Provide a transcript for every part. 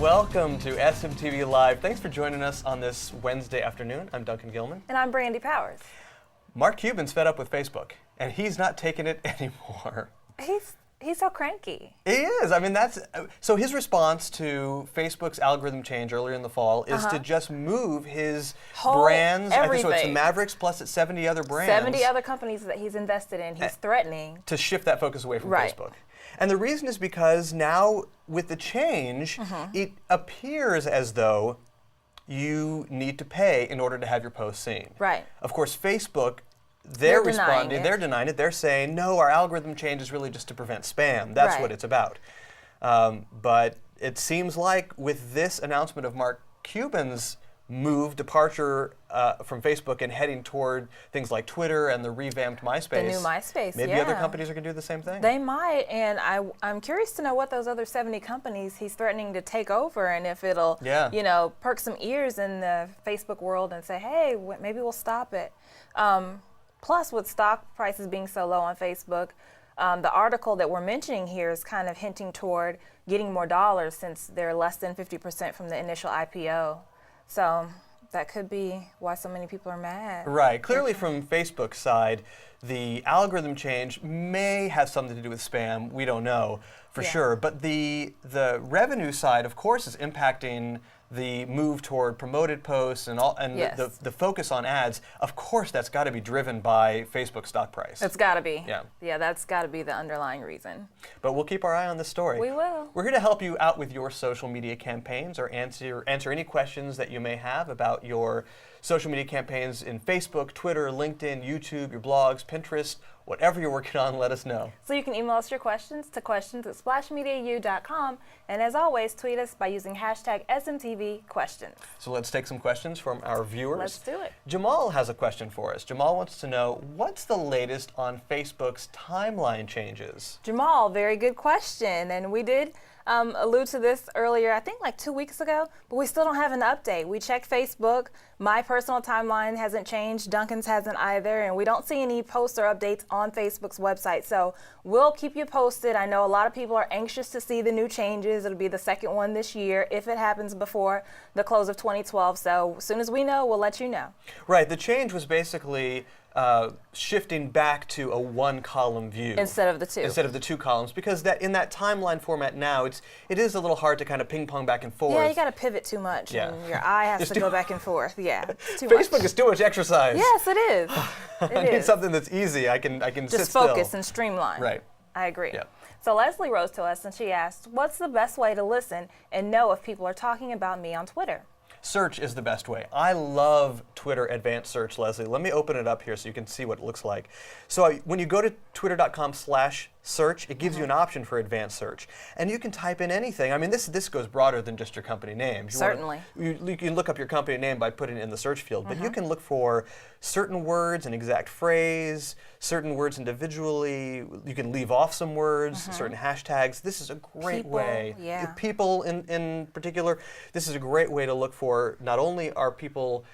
Welcome to SMTV Live. Thanks for joining us on this Wednesday afternoon. I'm Duncan Gilman. And I'm Brandi Powers. Mark Cuban's fed up with Facebook, and he's not taking it anymore. He's so cranky. He is. I mean, so his response to Facebook's algorithm change earlier in the fall is to just move his brands. Everything. So it's the Mavericks plus it's 70 other brands. 70 other companies that he's invested in. He's threatening to shift that focus away from Facebook. And the reason is because now with the change, it appears as though you need to pay in order to have your post seen. Right. Of course, Facebook, they're responding, denying it. they're denying it. They're saying, no, our algorithm change is really just to prevent spam. That's what it's about. But it seems like with this announcement of Mark Cuban's departure from Facebook and heading toward things like Twitter and the revamped MySpace. The new MySpace, Maybe other companies are going to do the same thing. They might, and I'm curious to know what those other 70 companies he's threatening to take over, and if it'll, perk some ears in the Facebook world and say, hey, maybe we'll stop it. Plus, with stock prices being so low on Facebook, the article that we're mentioning here is kind of hinting toward getting more dollars since they're less than 50% from the initial IPO. So that could be why so many people are mad. Right. Clearly from Facebook's side, the algorithm change may have something to do with spam. We don't know for sure. But the revenue side, of course, is impacting the move toward promoted posts and the focus on ads. Of course, that's got to be driven by Facebook's stock price. It's got to be. Yeah, that's got to be the underlying reason. But we'll keep our eye on this story. We will. We're here to help you out with your social media campaigns or answer any questions that you may have about your social media campaigns in Facebook, Twitter, LinkedIn, YouTube, your blogs, Pinterest, whatever you're working on, let us know. So you can email us your questions to questions@splashmediau.com. And as always, tweet us by using hashtag SMTVQuestions. So let's take some questions from our viewers. Let's do it. Jamal has a question for us. Jamal wants to know, what's the latest on Facebook's timeline changes? Jamal, very good question. And we did allude to this earlier, I think like 2 weeks ago, but we still don't have an update. We checked Facebook. My personal timeline hasn't changed. Duncan's hasn't either. And we don't see any posts or updates on Facebook's website. So we'll keep you posted. I know a lot of people are anxious to see the new changes. It'll be the second one this year if it happens before the close of 2012. So as soon as we know, we'll let you know. Right. The change was basically shifting back to a one-column view instead of the two. Instead of the two columns, because in that timeline format now, it is a little hard to kind of ping-pong back and forth. Yeah, you got to pivot too much, and your eye has to go back and forth. Yeah, it's too Facebook much. is too much exercise. Yes, it is. I need something that's easy. I can just sit still. focus and streamline. Right. I agree. Yeah. So Leslie wrote to us and she asked, "What's the best way to listen and know if people are talking about me on Twitter?" Search is the best way. I love Twitter Advanced Search, Leslie. Let me open it up here so you can see what it looks like. So when you go to twitter.com/search, it gives you an option for Advanced Search. And you can type in anything. I mean, this goes broader than just your company name. Certainly. You can look up your company name by putting it in the search field, but you can look for certain words, an exact phrase, certain words individually. You can leave off some words, certain hashtags. This is a great way. People in particular, this is a great way to look for not only are people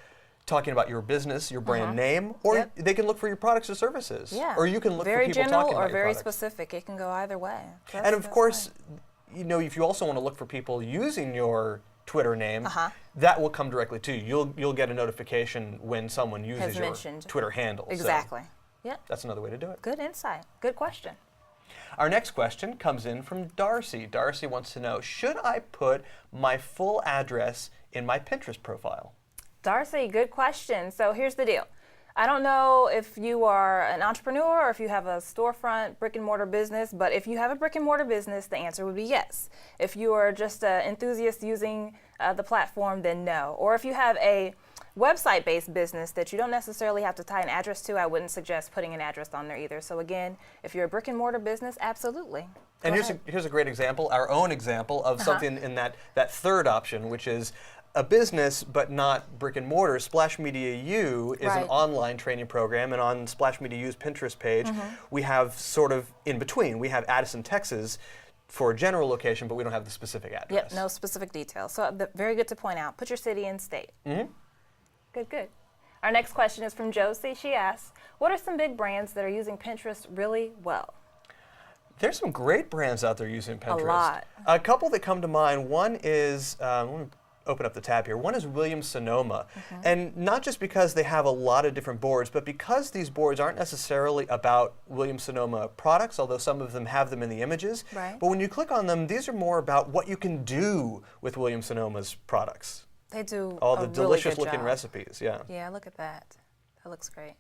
talking about your business, your brand name, or they can look for your products or services. Yeah. Or you can look very for people general talking about or your very products. specific. It can go either way. And of course, if you also want to look for people using your Twitter name, that will come directly to you. You'll get a notification when someone uses your Twitter handle. Exactly. So yeah. That's another way to do it. Good insight. Good question. Our next question comes in from Darcy. Darcy wants to know, should I put my full address in my Pinterest profile? Darcy, good question. So here's the deal. I don't know if you are an entrepreneur or if you have a storefront, brick and mortar business, but if you have a brick and mortar business, the answer would be yes. If you are just an enthusiast using the platform, then no. Or if you have a website-based business that you don't necessarily have to tie an address to, I wouldn't suggest putting an address on there either. So again, if you're a brick and mortar business, absolutely. And here's a great example, our own example of something in that third option, which is a business but not brick and mortar. Splash Media U is an online training program, and on Splash Media U's Pinterest page, we have sort of in between. We have Addison, Texas for a general location, but we don't have the specific address. Yep, no specific details. So very good to point out. Put your city and state. Good, good. Our next question is from Josie. She asks, what are some big brands that are using Pinterest really well? There's some great brands out there using Pinterest. A lot. A couple that come to mind. One is, let me open up the tab here. One is Williams-Sonoma. And not just because they have a lot of different boards, but because these boards aren't necessarily about Williams-Sonoma products, although some of them have them in the images. Right. But when you click on them, these are more about what you can do with Williams-Sonoma's products. They do all the really delicious good looking job. recipes, yeah. Yeah, look at that. That looks great.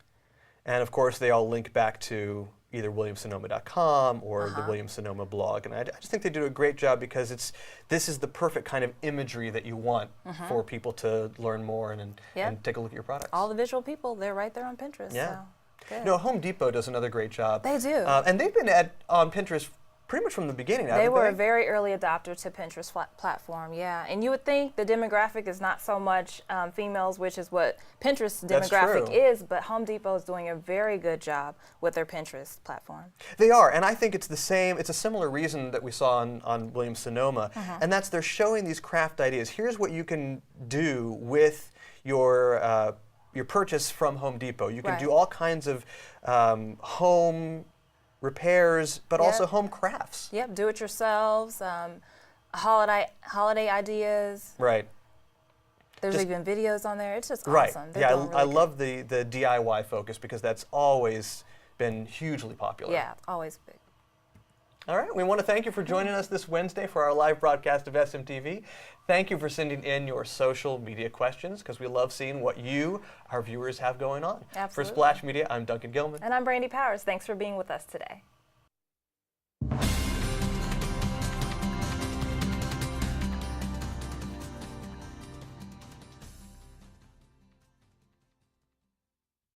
And of course, they all link back to either williamssonoma.com or the Williams-Sonoma blog. And I just think they do a great job because this is the perfect kind of imagery that you want for people to learn more and take a look at your products. All the visual people, they're right there on Pinterest. Yeah. So, good. No, Home Depot does another great job. They do. And they've been on Pinterest pretty much from the beginning, haven't they were a very early adopter to Pinterest platform, yeah. And you would think the demographic is not so much females, which is what Pinterest demographic is, but Home Depot is doing a very good job with their Pinterest platform. They are, and I think it's the same, it's a similar reason that we saw on Williams-Sonoma, and that's they're showing these craft ideas. Here's what you can do with your purchase from Home Depot. You can do all kinds of home repairs, but also home crafts. Yep, do-it-yourselves, holiday ideas. Right. There's even videos on there. It's just right. awesome. They're I love the DIY focus because that's always been hugely popular. Yeah, always big. All right, we want to thank you for joining us this Wednesday for our live broadcast of SMTV. Thank you for sending in your social media questions because we love seeing what you, our viewers, have going on. Absolutely. For Splash Media, I'm Duncan Gilman. And I'm Brandi Powers. Thanks for being with us today.